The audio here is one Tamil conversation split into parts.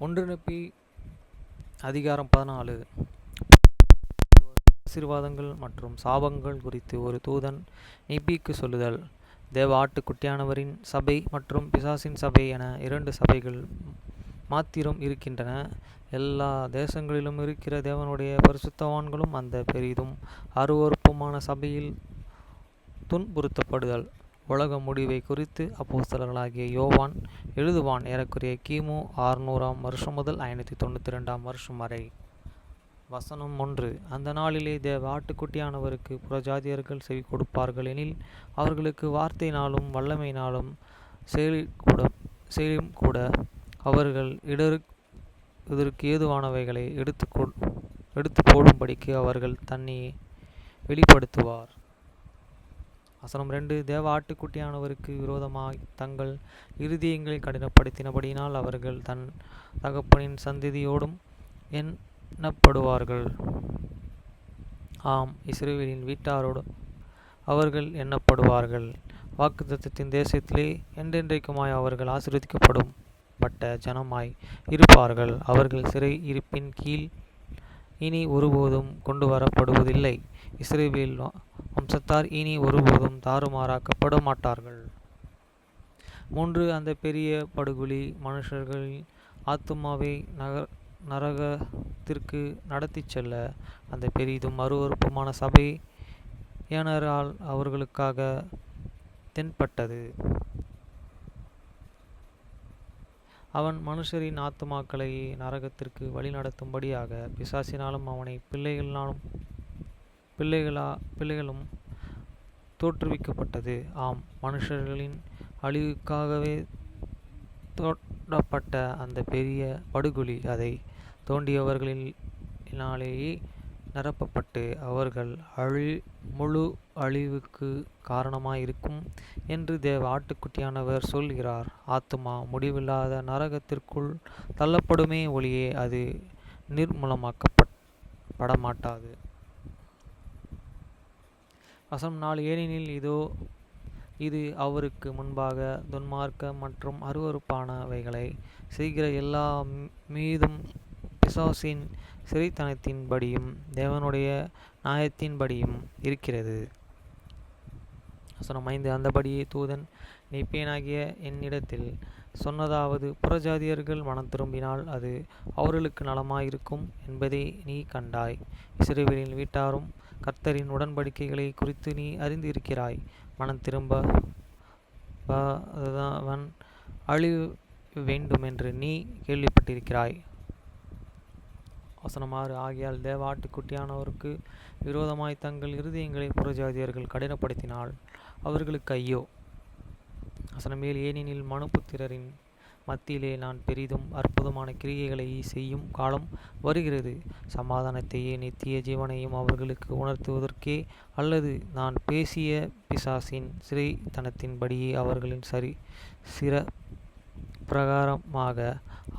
ஒன்றிணைப்பி அதிகாரம் 14 ஆசீர்வாதங்கள் மற்றும் சாபங்கள் குறித்து ஒரு தூதன் நெப்பிக்கு சொல்லுதல். தேவ ஆட்டுக்குட்டியானவரின் சபை மற்றும் பிசாசின் சபை என 2 சபைகள் மாத்திரம் இருக்கின்றன. எல்லா தேசங்களிலும் இருக்கிற தேவனுடைய பரிசுத்தவான்களும் அந்த பெரிதும் அருவருப்புமான சபையில் துன்புறுத்தப்படுதல். உலக முடிவை குறித்து அப்போஸ்தலர்களாகிய யோவான் எழுதுவான் ஏறக்குறைய கிமு 600ஆம் வருஷம் முதல் 592ஆம் வருஷம் வரை. வசனம் 1. அந்த நாளிலே தேவ ஆட்டுக்குட்டியானவருக்கு புறஜாதியர்கள் செவி கொடுப்பார்கள் எனில் அவர்களுக்கு வார்த்தையினாலும் வல்லமையினாலும் செயலும் கூட அவர்கள் இடருக்கு ஏதுவானவைகளை எடுத்து போடும்படிக்கு அவர்கள் தன்னை வெளிப்படுத்துவார். வசனம் 2. தேவ ஆட்டுக்குட்டியானவருக்கு விரோதமாய் தங்கள் இருதயங்களை கடினப்படுத்தினபடியினால் அவர்கள் தன் தகப்பனின் சந்ததியோடும் எண்ணப்படுவார்கள். ஆம், இஸ்ரவேலின் வீட்டாரோடு அவர்கள் எண்ணப்படுவார்கள். வாக்குத்தத்தத்தின் தேசத்திலே என்றென்றைக்குமாய் அவர்கள் ஆசீர்வதிக்கப்படும் பட்ட ஜனமாய் இருப்பார்கள். அவர்கள் சிறை இருப்பின் கீழ் இனி ஒருபோதும் கொண்டு வரப்படுவதில்லை. இஸ்ரவேல் வம்சத்தார் இனி ஒருபோதும் தாறுமாறாக்கப்பட மாட்டார்கள். 3. அந்த பெரிய படுகுழி மனுஷர்களின் ஆத்துமாவை நரகத்திற்கு நடத்தி செல்ல அந்த பெரிதும் அருவருப்புமான சபையினரால் அவர்களுக்காக தென்பட்டது. அவன் மனுஷரின் ஆத்துமாக்களை நரகத்திற்கு வழிநடத்தும்படியாக பிசாசினாலும் அவனை பிள்ளைகளும் தோற்றுவிக்கப்பட்டது. ஆம், மனுஷர்களின் அழிவுக்காகவே தோண்டப்பட்ட அந்த பெரிய படுகுழி அதை தோண்டியவர்களினாலேயே நிரப்பப்பட்டு அவர்கள் முழு அழிவுக்கு காரணமாயிருக்கும் என்று தேவ ஆட்டுக்குட்டியானவர் சொல்கிறார். ஆத்துமா முடிவில்லாத நரகத்திற்குள் தள்ளப்படுமே ஒழிய அது நிர்மூலமாக்கப்பட மாட்டாது. வசனம் 4. ஏனெனில் இது அவருக்கு முன்பாக துன்மார்க்க மற்றும் அருவருப்பானவைகளை செய்கிற எல்லா மீதும் பிசாசின் சிறைத்தனத்தின்படியும் தேவனுடைய நியாயத்தின்படியும் இருக்கிறது. வசனம் 5. அந்தபடியே தூதன் நெப்பியனாகிய என்னிடத்தில் சொன்னதாவது, புறஜாதியர்கள் மனம் திரும்பினால் அது அவர்களுக்கு நலமாயிருக்கும் என்பதை நீ கண்டாய். இஸ்ரவேலின் வீட்டாரும் கர்த்தரின் உடன்படிக்கைகளை குறித்து நீ அறிந்து இருக்கிறாய். மனம் திரும்பவன் அழிவு வேண்டுமென்று நீ கேள்விப்பட்டிருக்கிறாய். வசனம் 6. ஆகையால் தேவ ஆட்டுக்குட்டியானவருக்கு விரோதமாய் தங்கள் இருதயங்களை புறஜாதியர்கள் கடினப்படுத்தினால் அவர்களுக்கு ஐயோ. வசனம் 7. ஏனெனில் மனுபுத்திரரின் மத்தியிலே நான் பெரிதும் அற்புதமான கிரியைகளை செய்யும் காலம் வருகிறது, சமாதானத்தையே நித்திய ஜீவனையும் அவர்களுக்கு உணர்த்துவதற்கே, அல்லது நான் பேசிய பிசாசின் சிறைத்தனத்தின்படியே அவர்களின் சிர பிரகாரமாக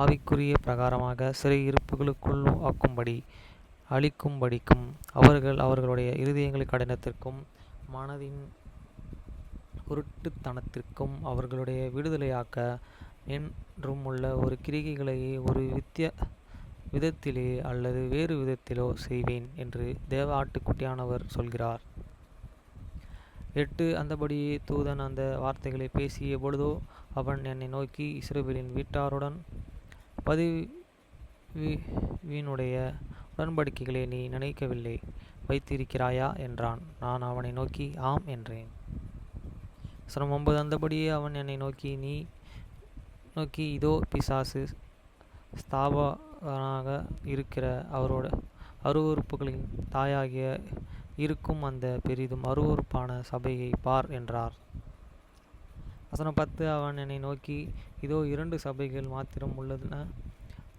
ஆவிக்குரிய பிரகாரமாக சிறையிருப்புகளுக்குள் ஆக்கும்படி அழிக்கும்படிக்கும் அவர்களுடைய இருதயங்களை கடினத்திற்கும் மனதின் குருட்டுத்தனத்திற்கும் அவர்களுடைய விடுதலையாக்க என்றும் உள்ள ஒரு கிரியைகளையே ஒரு விதத்திலே அல்லது வேறு விதத்திலோ செய்வேன் என்று தேவ ஆட்டுக்குட்டியானவர் சொல்கிறார். 8. அந்தபடியே தூதன் அந்த வார்த்தைகளை பேசிய பொழுதோ அவன் என்னை நோக்கி, இஸ்ரவேலின் வீட்டாருடன் பதிவினுடைய உடன்படிக்கைகளை நீ நினைக்கவில்லை வைத்திருக்கிறாயா என்றான். நான் அவனை நோக்கி ஆம் என்றேன். வசனம் 9. அந்தபடியே அவன் என்னை நோக்கி இதோ பிசாசு ஸ்தாபகனாக இருக்கிற அவரோட அருவருப்புகளின் தாயாகிய இருக்கும் அந்த பெரிதும் அருவருப்பான சபையை பார் என்றார். வசனம் 10. அவன் என்னை நோக்கி இதோ 2 சபைகள் மாத்திரம் உள்ளன,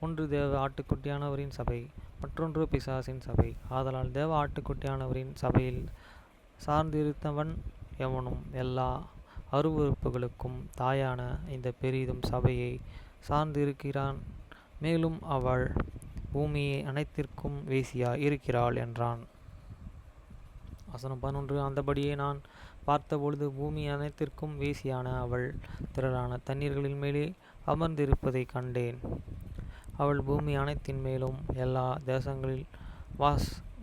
ஒன்று தேவ ஆட்டுக்குட்டியானவரின் சபை, மற்றொன்று பிசாசின் சபை. ஆதலால் தேவ ஆட்டுக்குட்டியானவரின் சபையில் சார்ந்திருந்தவன் எவனும் எல்லா அருவருப்புகளுக்கும் தாயான இந்த பெரிதும் சபையை சார்ந்திருக்கிறான், மேலும் அவள் பூமியை அனைத்திற்கும் வேசியாய் இருக்கிறாள் என்றான். வசனம் 11. அந்தபடியே நான் பார்த்தபொழுது பூமி அனைத்திற்கும் வேசியான அவள் திரளான தண்ணீர்களின் மேலே அமர்ந்திருப்பதை கண்டேன். அவள் பூமி அனைத்தின் மேலும் எல்லா தேசங்களில்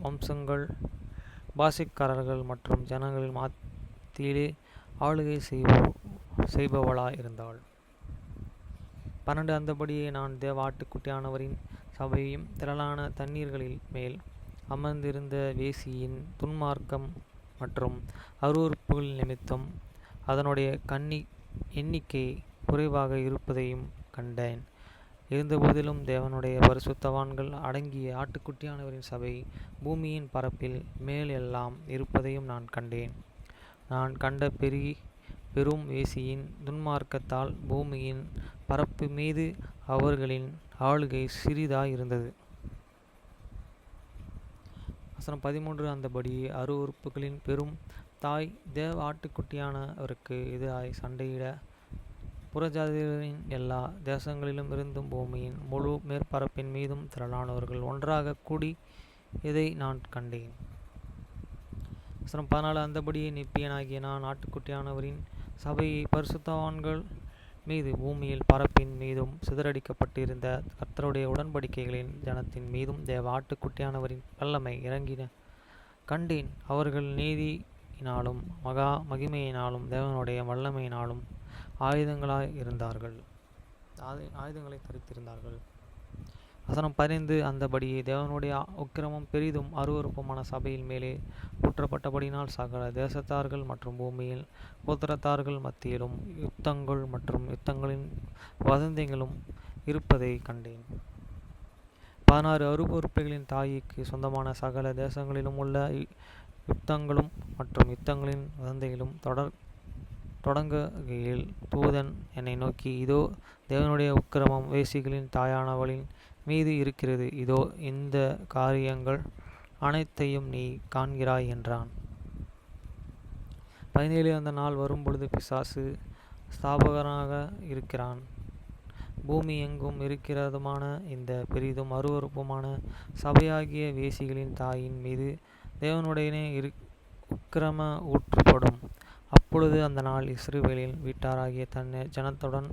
வம்சங்கள் பாஷைக்காரர்கள் மற்றும் ஜனங்களின் மத்தியிலே ஆளுகை செய்பவளாய் இருந்தாள். 12 அந்தபடியே நான் தேவ ஆட்டுக்குட்டியானவரின் சபையையும் திரளான தண்ணீர்களில் மேல் அமர்ந்திருந்த வேசியின் துன்மார்க்கம் மற்றும் அருவருப்புகள் நிமித்தம் அதனுடைய எண்ணிக்கை குறைவாக இருப்பதையும் கண்டேன். இருந்தபோதிலும் தேவனுடைய பரிசுத்தவான்கள் அடங்கிய ஆட்டுக்குட்டியானவரின் சபை பூமியின் பரப்பில் மேல் எல்லாம் இருப்பதையும் நான் கண்டேன். நான் கண்ட பெரும் வேசியின் துன்மார்க்கத்தால் பூமியின் பரப்பு மீது அவர்களின் ஆளுகை சிறிதாய் இருந்தது. வசனம் 13 அந்தபடியே அருவருப்புகளின் பெரும் தாய் தேவ ஆட்டுக்குட்டியானவருக்கு எதிராய் சண்டையிட புறஜாதிகளின் எல்லா தேசங்களிலும் இருந்தும் பூமியின் முழு மேற்பரப்பின் மீதும் திரளானவர்கள் ஒன்றாக கூடி இதை நான் கண்டேன். வசனம் 14 அந்தபடியே நிப்பியனாகிய நான் ஆட்டுக்குட்டியானவரின் சபையை பரிசுத்தவான்கள் மீது பூமியில் பரப்பின் மீதும் சிதறடிக்கப்பட்டிருந்த கர்த்தருடைய உடன்படிக்கைகளின் ஜனத்தின் மீதும் தேவ ஆட்டுக்குட்டியானவரின் வல்லமை இறங்கின கண்டேன். அவர்கள் நீதியினாலும் மகா மகிமையினாலும் தேவனுடைய வல்லமையினாலும் ஆயுதங்களை தரித்திருந்தார்கள். வசனம் 15 அந்தபடியே தேவனுடைய உக்கிரமும் பெரிதும் அருவருப்புமான சபையின் மேலே ஊற்றப்பட்டபடினால் சகல தேசத்தார்கள் மற்றும் பூமியில் கோத்திரத்தார்கள் மத்தியிலும் யுத்தங்கள் மற்றும் யுத்தங்களின் வதந்திகளும் இருப்பதை கண்டேன். 16 அருவருப்புகளின் தாய்க்கு சொந்தமான சகல தேசங்களிலும் உள்ள யுத்தங்களும் மற்றும் யுத்தங்களின் வதந்திகளும் தொடங்குகையில் தூதன் என்னை நோக்கி, இதோ தேவனுடைய உக்கிரமம் வேசிகளின் தாயானவளின் மீது இருக்கிறது. இதோ இந்த காரியங்கள் அனைத்தையும் நீ காண்கிறாய் என்றான். 17 அந்த நாள் வரும்பொழுது பிசாசு ஸ்தாபகனாக இருக்கிறான். பூமி எங்கும் இருக்கிறதுமான இந்த பெரிதும் அருவருப்புமான சபையாகிய வேசிகளின் தாயின் மீது தேவனுடைய உக்கிரம ஊற்றப்படும். அப்பொழுது அந்த நாள் இஸ்ரவேலின் வீட்டாராகிய தன் ஜனத்துடன்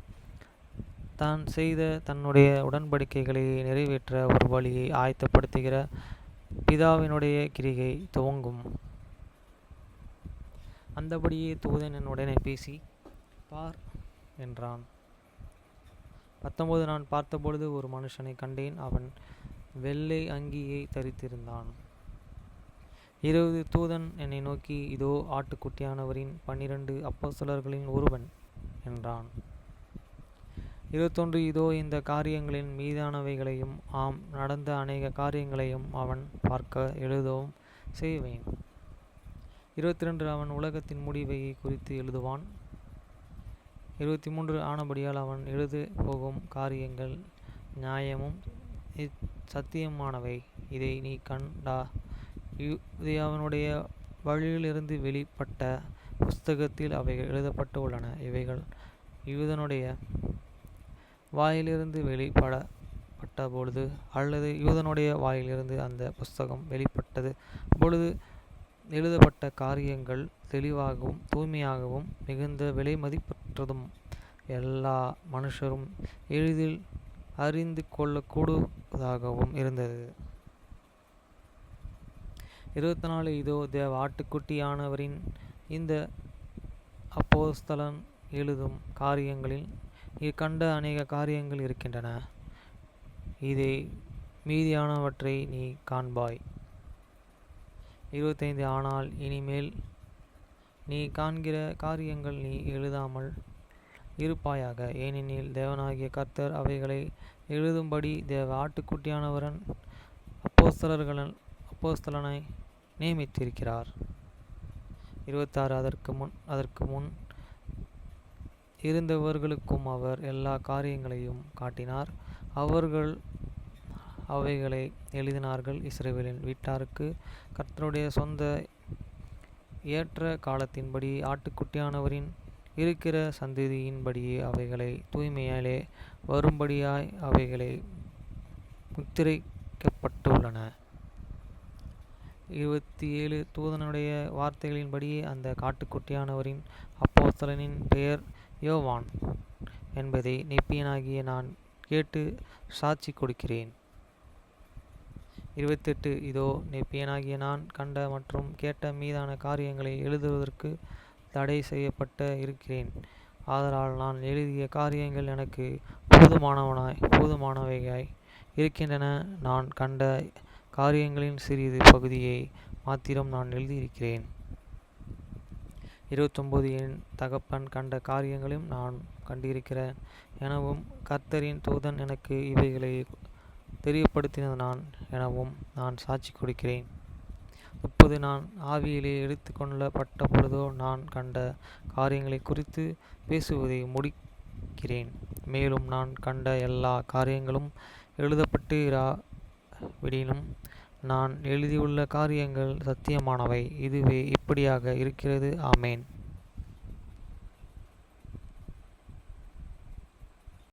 தான் செய்த தன்னுடைய உடன்படிக்கைகளை நிறைவேற்ற ஒரு வழியை ஆயத்தப்படுத்துகிற பிதாவினுடைய கிரிகை துவங்கும். அந்தபடியே தூதன் என்னுடனே பேசி, பார் என்றான். 19 நான் பார்த்தபொழுது ஒரு மனுஷனை கண்டேன். அவன் வெள்ளை அங்கியை தரித்திருந்தான். 20 தூதன் என்னை நோக்கி, இதோ ஆட்டுக்குட்டியானவரின் 12 அப்போஸ்தலர்களின் ஒருவன் என்றான். 21 இதோ இந்த காரியங்களின் மீதானவைகளையும் ஆம் நடந்த அநேக காரியங்களையும் அவன் பார்க்க எழுதவும் செய்வேன். 22 அவன் உலகத்தின் முடிவை குறித்து எழுதுவான். 23 ஆனபடியால் அவன் எழுது போகும் காரியங்கள் நியாயமும் சத்தியமானவை. இதை நீ கண்டா யூதேயாவினுடைய வழியிலிருந்து வெளிப்பட்ட புஸ்தகத்தில் அவைகள் எழுதப்பட்டு உள்ளன. இவைகள் யூதனுடைய வாயிலிருந்து வெளிப்பட்ட பொழுது அல்லது யூதனுடைய வாயிலிருந்து அந்த புஸ்தகம் வெளிப்பட்டது பொழுது எழுதப்பட்ட காரியங்கள் தெளிவாகவும் தூய்மையாகவும் மிகுந்த விலை மதிப்பற்றதும் எல்லா மனுஷரும் எளிதில் அறிந்து கொள்ளக்கூடுவதாகவும் இருந்தது. 24 இதோ தேவ ஆட்டுக்குட்டியானவரின் இந்த அப்போஸ்தலன் எழுதும் காரியங்களில் கண்ட அநேக காரியங்கள் இருக்கின்றன. இதை மீதியானவற்றை நீ காண்பாய். 25 ஆனால் இனிமேல் நீ காண்கிற காரியங்கள் நீ எழுதாமல் இருப்பாயாக. ஏனெனில் தேவனாகிய கர்த்தர் அவைகளை எழுதும்படி தேவ ஆட்டுக்குட்டியானவரன் அப்போஸ்தலனை நியமித்திருக்கிறார். 26 அதற்கு முன் இருந்தவர்களுக்கும் அவர் எல்லா காரியங்களையும் காட்டினார். அவர்கள் அவைகளை எழுதினார்கள். இஸ்ரவேலின் வீட்டாருக்கு கர்த்தருடைய சொந்த ஏற்ற காலத்தின்படி ஆட்டுக்குட்டியானவரின் இருக்கிற சந்ததியின்படியே அவைகளை தூய்மையாலே வரும்படியாய் அவைகளை முத்திரைக்கப்பட்டுள்ளன. 27 தூதனுடைய வார்த்தைகளின்படியே அந்த காட்டுக்குட்டியானவரின் அப்போஸ்தலனின் பெயர் யோவான் என்பதை நெப்பியனாகிய நான் கேட்டு சாட்சி கொடுக்கிறேன். 28. இதோ நெப்பியனாகிய நான் கண்ட மற்றும் கேட்ட மீதான காரியங்களை எழுதுவதற்கு தடை செய்யப்பட்ட இருக்கிறேன். ஆதலால் நான் எழுதிய காரியங்கள் எனக்கு போதுமானவையாய் இருக்கின்றன. நான் கண்ட காரியங்களின் சிறிது பகுதியை மாத்திரம் நான் எழுதியிருக்கிறேன். 29. என் தகப்பன் கண்ட காரியங்களையும் நான் கண்டிருக்கிறேன் எனவும் கர்த்தரின் தூதன் எனக்கு இவைகளை தெரியப்படுத்தினான் எனவும் நான் சாட்சி கொடுக்கிறேன். 30. நான் ஆவியிலே எடுத்து கொள்ளப்பட்ட பொழுதோ நான் கண்ட காரியங்களை குறித்து பேசுவதை முடிக்கிறேன். மேலும் நான் கண்ட எல்லா காரியங்களும் எழுதப்பட்டு விடினும் நான் எழுதியுள்ள காரியங்கள் சத்தியமானவை. இதுவே இப்படியாக இருக்கிறது. ஆமேன்.